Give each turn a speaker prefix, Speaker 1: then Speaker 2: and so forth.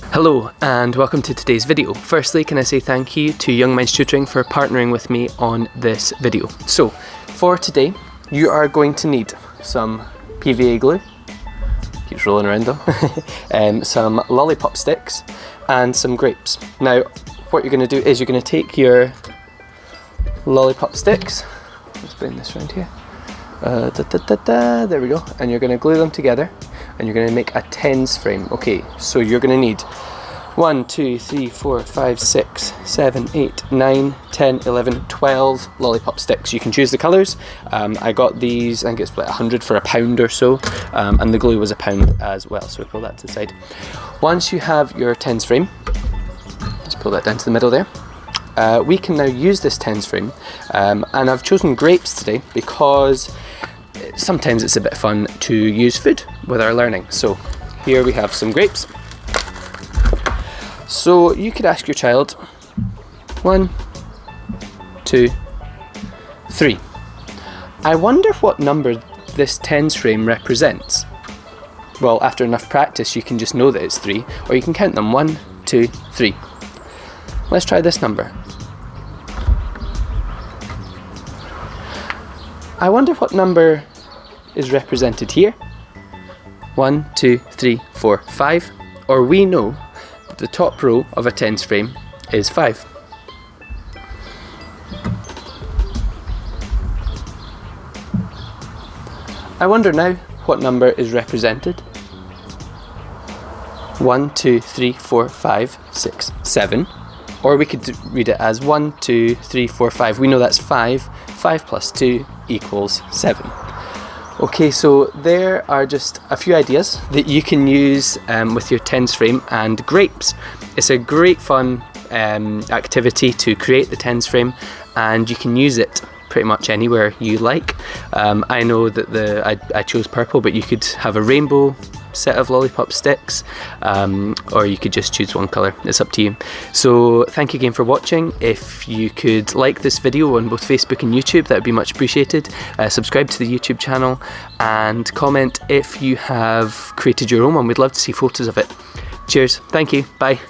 Speaker 1: Hello and welcome to today's video. Firstly, can I say thank you to Young Minds Tutoring for partnering with me on this video. So, for today, you are going to need some PVA glue, keeps rolling around though, some Lollipop sticks and some grapes. Now, what you're going to do is you're going to take your Lollipop sticks, let's bring this around here, there we go, and you're going to glue them together and you're going to make a tens frame. Okay, so you're going to need 1, 2, 3, 4, 5, 6, 7, 8, 9, 10, 11, 12 Lollipop sticks. You can choose the colours. I got these, I think it's like 100 for £1 or so, and the glue was £1 as well, so we pull that to the side. Once you have your tens frame, let's pull that down to the middle there. We can now use this tens frame, and I've chosen grapes today because sometimes it's a bit fun to use food with our learning. So here we have some grapes. So you could ask your child, 1, 2, 3. I wonder what number this tens frame represents. Well, after enough practice you can just know that it's 3, or you can count them, 1, 2, 3. Let's try this number. I wonder what number is represented here. 1, 2, 3, 4, 5. Or we know that the top row of a tens frame is 5. I wonder now what number is represented. 1, 2, 3, 4, 5, 6, 7. Or we could read it as 1, 2, 3, 4, 5. We know that's 5. 5 plus 2 equals 7. Okay, so there are just a few ideas that you can use with your tens frame and grapes. It's a great fun activity to create the tens frame, and you can use it pretty much anywhere you like. I know that I chose purple, but you could have a rainbow set of Lollipop sticks, or you could just choose one colour. It's up to you. So thank you again for watching. If you could like this video on both Facebook and YouTube, that would be much appreciated. Subscribe to the YouTube channel and comment if you have created your own one. We'd love to see photos of it. Cheers, thank you, bye.